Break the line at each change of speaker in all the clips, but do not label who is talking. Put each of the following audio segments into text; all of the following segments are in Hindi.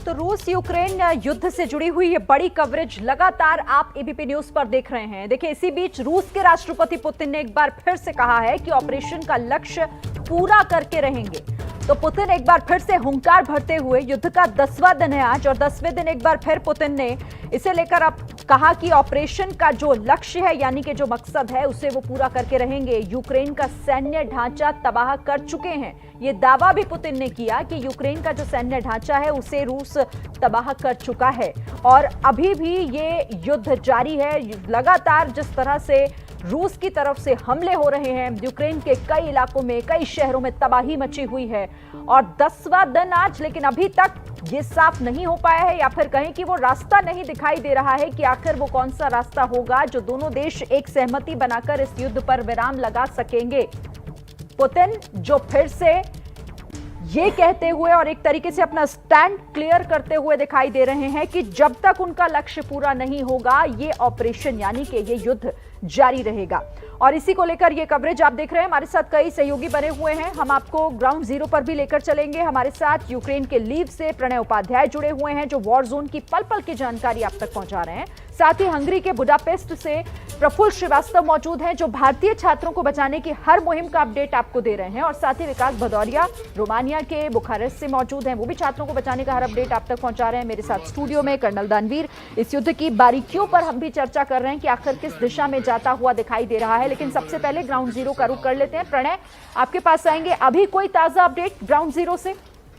तो रूस यूक्रेन युद्ध से जुड़ी हुई ये बड़ी कवरेज लगातार आप एबीपी न्यूज पर देख रहे हैं। देखिए, इसी बीच रूस के राष्ट्रपति पुतिन ने एक बार फिर से कहा है कि ऑपरेशन का लक्ष्य पूरा करके रहेंगे। तो पुतिन एक बार फिर से हुंकार भरते हुए, युद्ध का 10वां दिन है आज और 10वें दिन एक बार फिर पुतिन ने इसे लेकर अब कहा कि ऑपरेशन का जो लक्ष्य है, यानी कि जो मकसद है, उसे वो पूरा करके रहेंगे। यूक्रेन का सैन्य ढांचा तबाह कर चुके हैं। ये दावा भी पुतिन ने किया कि यूक्रेन का जो सैन्य ढांचा है उसे रूस तबाह कर चुका है और अभी भी ये युद्ध जारी है। लगातार जिस तरह से रूस की तरफ से हमले हो रहे हैं, यूक्रेन के कई इलाकों में, कई शहरों में तबाही मची हुई है और 10वां दिन आज, लेकिन अभी तक ये साफ नहीं हो पाया है या फिर कहें कि वो रास्ता नहीं दिखाई दे रहा है कि आखिर वो कौन सा रास्ता होगा जो दोनों देश एक सहमति बनाकर इस युद्ध पर विराम लगा सकेंगे। पुतिन जो फिर से ये कहते हुए और एक तरीके से अपना स्टैंड क्लियर करते हुए दिखाई दे रहे हैं कि जब तक उनका लक्ष्य पूरा नहीं होगा, ये ऑपरेशन यानी कि ये युद्ध जारी रहेगा। और इसी को लेकर ये कवरेज आप देख रहे हैं। हमारे साथ कई सहयोगी बने हुए हैं, हम आपको ग्राउंड जीरो पर भी लेकर चलेंगे। हमारे साथ यूक्रेन के लीव से प्रणय उपाध्याय जुड़े हुए हैं जो वॉर जोन की पल पल की जानकारी आप तक पहुंचा रहे हैं। साथ ही हंगरी के बुडापेस्ट से प्रफुल्ल श्रीवास्तव मौजूद हैं जो भारतीय छात्रों को बचाने की हर मुहिम का अपडेट आपको दे रहे हैं। और साथ ही विकास भदौरिया रोमानिया के बुखारेस्ट से मौजूद हैं, वो भी छात्रों को बचाने का हर अपडेट आप तक पहुंचा रहे हैं। मेरे साथ स्टूडियो में कर्नल दानवीर इस युद्ध की बारीकियों पर हम भी चर्चा कर रहे हैं कि आखिर किस दिशा में जाता हुआ दिखाई दे रहा है। लेकिन सबसे पहले ग्राउंड जीरो का रुख कर लेते हैं। प्रणय, आपके पास आएंगे, अभी कोई ताजा अपडेट ग्राउंड जीरो से?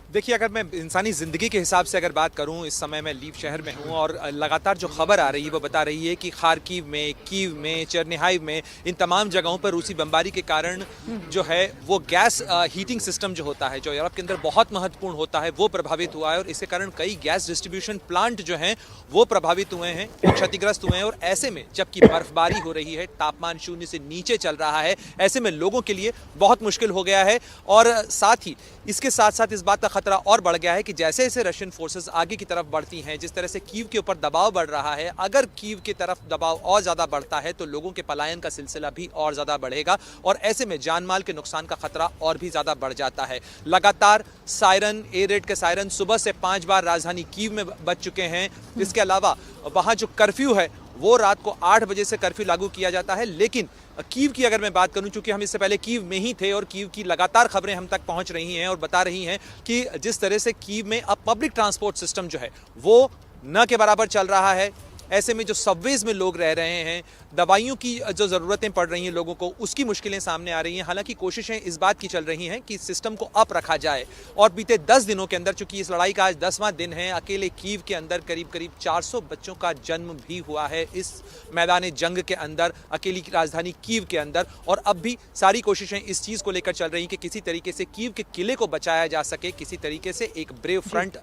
देखिए, अगर मैं इंसानी ज़िंदगी के हिसाब से अगर बात करूं, इस समय मैं लीव शहर में हूं और लगातार जो खबर आ रही है वो बता रही है कि खार्किव में, कीव में, चेरनिहाइव में, इन तमाम जगहों पर रूसी बमबारी के कारण जो है वो गैस हीटिंग सिस्टम जो होता है, जो यूरोप के अंदर बहुत महत्वपूर्ण होता है, वो प्रभावित हुआ है और इसके कारण कई गैस डिस्ट्रीब्यूशन प्लांट जो हैं वो प्रभावित हुए हैं, वो क्षतिग्रस्त हुए हैं। और ऐसे में जबकि बर्फबारी हो रही है, तापमान 0 से नीचे चल रहा है, ऐसे में लोगों के लिए बहुत मुश्किल हो गया है। और साथ ही इसके साथ साथ इस बात का खतरा और बढ़ गया है कि जैसे जैसे रशियन फोर्सेस आगे की तरफ बढ़ती हैं, जिस तरह से कीव के ऊपर दबाव बढ़ रहा है, अगर कीव की तरफ दबाव और ज्यादा बढ़ता है तो लोगों के पलायन का सिलसिला भी और ज्यादा बढ़ेगा और ऐसे में जान माल के नुकसान का खतरा और भी ज्यादा बढ़ जाता है। लगातार सायरन, एयर रेड के सायरन सुबह से 5 बार राजधानी कीव में बज चुके हैं। इसके अलावा वहां जो कर्फ्यू है वो रात को 8 बजे से कर्फ्यू लागू किया जाता है। लेकिन कीव की अगर मैं बात करूं, चूंकि हम इससे पहले कीव में ही थे और कीव की लगातार खबरें हम तक पहुंच रही हैं और बता रही हैं कि जिस तरह से कीव में अब पब्लिक ट्रांसपोर्ट सिस्टम जो है वो न के बराबर चल रहा है। ऐसे में जो सबवेज में लोग रह रहे हैं, दवाइयों की जो ज़रूरतें पड़ रही हैं लोगों को, उसकी मुश्किलें सामने आ रही हैं। हालांकि कोशिशें इस बात की चल रही हैं कि सिस्टम को अप रखा जाए। और बीते 10 दिनों के अंदर, चूंकि इस लड़ाई का आज 10वां दिन है, अकेले कीव के अंदर करीब करीब 400 बच्चों का जन्म भी हुआ है इस मैदान जंग के अंदर, अकेली राजधानी कीव के अंदर। और अब भी सारी कोशिशें इस चीज़ को लेकर चल रही हैं कि किसी तरीके से कीव के किले को बचाया जा सके, किसी तरीके से एक ब्रेव फ्रंट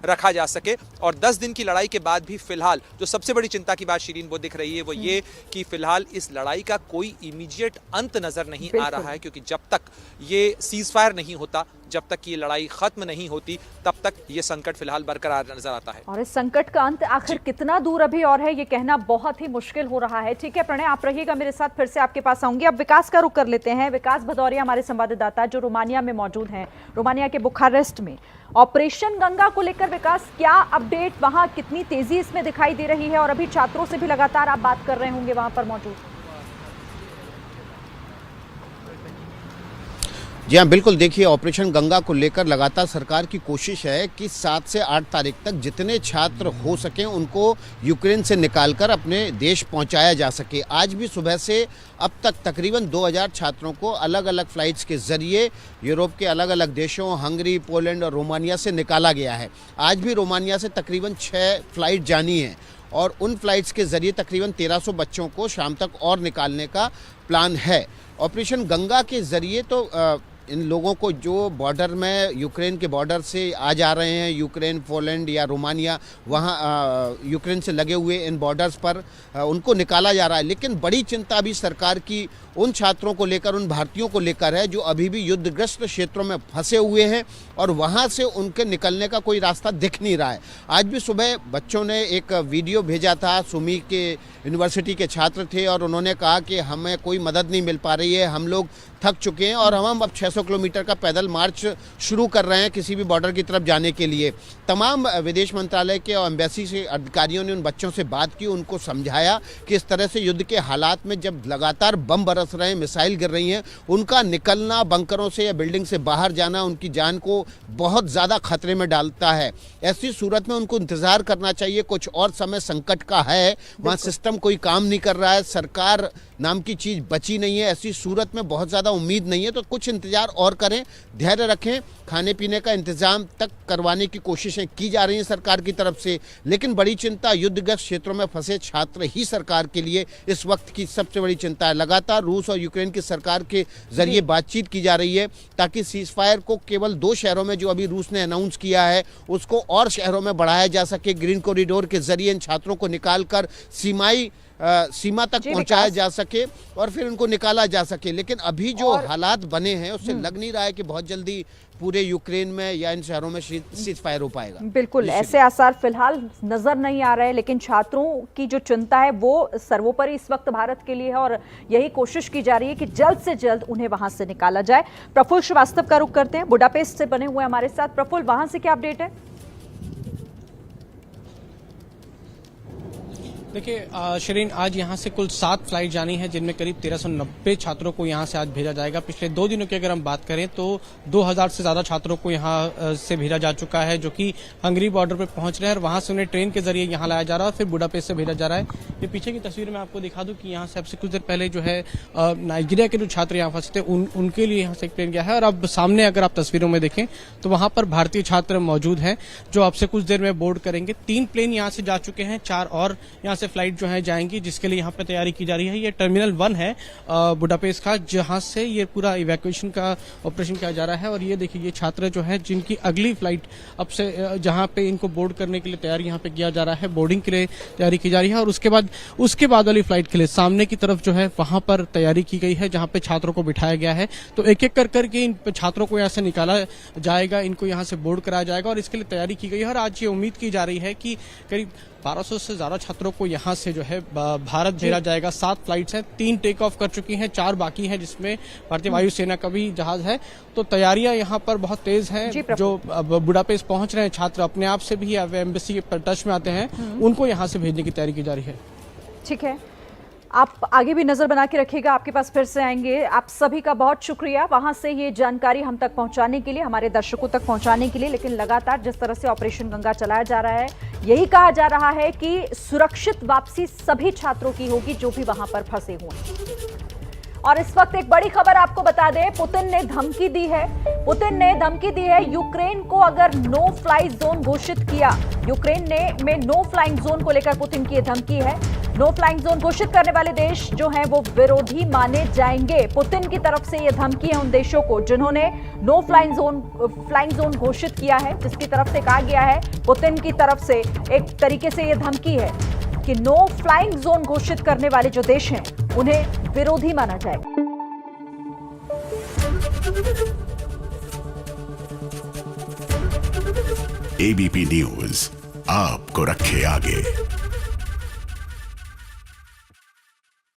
रखा जा सके। और 10 दिन की लड़ाई के बाद भी फिलहाल जो सबसे बड़ी चिंता की बात शिरीन वो दिख रही है वो ये कि फिलहाल इस लड़ाई का कोई इमीडिएट अंत नजर नहीं आ रहा है, क्योंकि जब तक ये सीज फायर नहीं होता, जब तक ये लड़ाई खत्म नहीं होती, तब तक ये संकट फिलहाल बरकरार नजर आता है।
और इस संकट का अंत आखिर कितना दूर अभी और है, ये कहना बहुत ही मुश्किल हो रहा है। ठीक है प्रणय, आप रहिएगा मेरे साथ, फिर से आपके पास आऊंगी। अब विकास का रुख कर लेते हैं। विकास भदौरिया हमारे संवाददाता जो रोमानिया में मौजूद हैं, रोमानिया के बुखारेस्ट में ऑपरेशन गंगा को लेकर विकास, क्या अपडेट, वहां कितनी तेजी इसमें दिखाई दे रही है और अभी छात्रों से भी लगातार आप बात कर रहे होंगे वहां पर मौजूद?
जी हाँ, बिल्कुल। देखिए, ऑपरेशन गंगा को लेकर लगातार सरकार की कोशिश है कि 7 से 8 तारीख तक जितने छात्र हो सकें उनको यूक्रेन से निकालकर अपने देश पहुंचाया जा सके। आज भी सुबह से अब तक तकरीबन 2000 छात्रों को अलग अलग फ़्लाइट्स के ज़रिए यूरोप के अलग अलग देशों, हंगरी, पोलैंड और रोमानिया से निकाला गया है। आज भी रोमानिया से तकरीबन 6 फ़्लाइट जानी है और उन फ़्लाइट्स के ज़रिए तकरीबन 1300 बच्चों को शाम तक और निकालने का प्लान है। ऑपरेशन गंगा के ज़रिए तो इन लोगों को जो बॉर्डर में, यूक्रेन के बॉर्डर से आ जा रहे हैं, यूक्रेन, पोलैंड या रोमानिया, वहाँ यूक्रेन से लगे हुए इन बॉर्डर्स पर उनको निकाला जा रहा है। लेकिन बड़ी चिंता अभी सरकार की उन छात्रों को लेकर, उन भारतीयों को लेकर है जो अभी भी युद्धग्रस्त क्षेत्रों में फंसे हुए हैं और वहाँ से उनके निकलने का कोई रास्ता दिख नहीं रहा है। आज भी सुबह बच्चों ने एक वीडियो भेजा था, सुमी के यूनिवर्सिटी के छात्र थे और उन्होंने कहा कि हमें कोई मदद नहीं मिल पा रही है, हम लोग थक चुके हैं और हम अब 600 1300 किलोमीटर का पैदल मार्च शुरू कर रहे हैं किसी भी बॉर्डर की तरफ जाने के लिए। तमाम विदेश मंत्रालय के और एम्बेसी से अधिकारियों ने उन बच्चों से बात की, उनको समझाया कि इस तरह से युद्ध के हालात में जब लगातार बम बरस रहे हैं, मिसाइल गिर रही हैं, उनका निकलना बंकरों से या बिल्डिंग से बाहर जाना उनकी जान को बहुत ज़्यादा खतरे में डालता है। ऐसी सूरत में उनको इंतज़ार करना चाहिए, कुछ और समय संकट का है, वहाँ सिस्टम कोई काम नहीं कर रहा है, सरकार नाम की चीज़ बची नहीं है, ऐसी सूरत में बहुत ज़्यादा उम्मीद नहीं है, तो कुछ इंतज़ार और करें, धैर्य रखें। खाने पीने का इंतज़ाम तक करवाने की कोशिशें की जा रही हैं सरकार की तरफ से, लेकिन बड़ी चिंता युद्धग्रस्त क्षेत्रों में फंसे छात्र ही सरकार के लिए इस वक्त की सबसे बड़ी चिंता है। लगातार रूस और यूक्रेन की सरकार के जरिए बातचीत की जा रही है ताकि सीज फायर को केवल 2 शहरों में जो अभी रूस ने अनाउंस किया है उसको और शहरों में बढ़ाया जा सके। ग्रीन कॉरिडोर के जरिए इन छात्रों को निकालकर सीमा तक पहुंचाया जा सके और फिर उनको निकाला जा सके। लेकिन अभी जो हालात बने हैं उससे लग नहीं रहा है कि बहुत जल्दी पूरे यूक्रेन में या इन शहरों में सीज फायर हो पाएगा।
बिल्कुल ऐसे आसार फिलहाल नजर नहीं आ रहे, लेकिन छात्रों की जो चिंता है वो सर्वोपरि इस वक्त भारत के लिए है और यही कोशिश की जा रही है कि जल्द से जल्द उन्हें वहां से निकाला जाए। प्रफुल्ल श्रीवास्तव का रुख करते हैं, बुडापेस्ट से बने हुए हमारे साथ। प्रफुल्ल, वहां से क्या अपडेट है?
देखिए शरीन, आज यहाँ से कुल 7 फ्लाइट जानी है जिनमें करीब 1390 छात्रों को यहाँ से आज भेजा जाएगा। पिछले 2 दिनों की अगर हम बात करें तो 2000 से ज्यादा छात्रों को यहाँ से भेजा जा चुका है जो कि हंगरी बॉर्डर पर पहुंच रहे हैं और वहां से उन्हें ट्रेन के जरिए यहाँ लाया जा रहा है और फिर बुडापेस्ट से भेजा जा रहा है। ये पीछे की तस्वीर में आपको दिखा दूं कि यहाँ से अब से कुछ देर पहले जो है नाइजीरिया के जो छात्र यहाँ फंसे थे उनके लिए यहाँ से एक ट्रेन गया है और अब सामने अगर आप तस्वीरों में देखें तो वहां पर भारतीय छात्र मौजूद हैं जो अब से कुछ देर में बोर्ड करेंगे। 3 प्लेन यहाँ से जा चुके हैं, 4 और यहाँ से फ्लाइट जो है जाएंगी जिसके लिए यहाँ पे तैयारी की जा रही है। ये टर्मिनल 1 है बुडापेस्ट का जहां से ये पूरा इवैक्यूएशन का ऑपरेशन किया जा रहा है और ये देखिए ये छात्र जो है जिनकी अगली फ्लाइट अब से जहां पे इनको बोर्ड करने के लिए तैयारी यहाँ पे किया जा रहा है, बोर्डिंग के लिए तैयारी की जा रही है और उसके बाद वाली फ्लाइट के लिए सामने की तरफ जो है वहां पर तैयारी की गई है जहां पे छात्रों को बिठाया गया है। तो एक एक करके इन छात्रों को यहाँ से निकाला जाएगा, इनको यहाँ से बोर्ड कराया जाएगा और इसके लिए तैयारी की गई है और आज ये उम्मीद की जा रही है कि करीब 1200 से ज्यादा छात्रों को यहाँ से जो है भारत भेजा जाएगा। 7 फ्लाइट्स हैं, 3 टेक ऑफ कर चुकी हैं, 4 बाकी हैं जिसमें भारतीय वायुसेना का भी जहाज है। तो तैयारियां यहाँ पर बहुत तेज हैं। जो बुडापेस्ट पहुंच रहे हैं छात्र अपने आप से भी एम्बेसी के टच में आते हैं, उनको यहाँ से भेजने की तैयारी की जा रही है।
ठीक है, आप आगे भी नजर बना के रखिएगा, आपके पास फिर से आएंगे। आप सभी का बहुत शुक्रिया वहां से ये जानकारी हम तक पहुंचाने के लिए, हमारे दर्शकों तक पहुंचाने के लिए। लेकिन लगातार जिस तरह से ऑपरेशन गंगा चलाया जा रहा है, यही कहा जा रहा है कि सुरक्षित वापसी सभी छात्रों की होगी जो भी वहां पर फंसे हुए हैं। और इस वक्त एक बड़ी खबर आपको बता दें, पुतिन ने धमकी दी है यूक्रेन को अगर नो फ्लाई जोन घोषित किया, यूक्रेन में नो फ्लाइंग जोन को लेकर पुतिन की धमकी है। नो फ्लाइंग जोन घोषित करने वाले देश जो हैं वो विरोधी माने जाएंगे। पुतिन की तरफ से यह धमकी है उन देशों को जिन्होंने नो फ्लाइंग जोन घोषित किया है, जिसकी तरफ से कहा गया है, पुतिन की तरफ से एक तरीके से यह धमकी है कि नो फ्लाइंग जोन घोषित करने वाले जो देश हैं उन्हें विरोधी माना जाएगा।
एबीपी न्यूज आपको रखे आगे।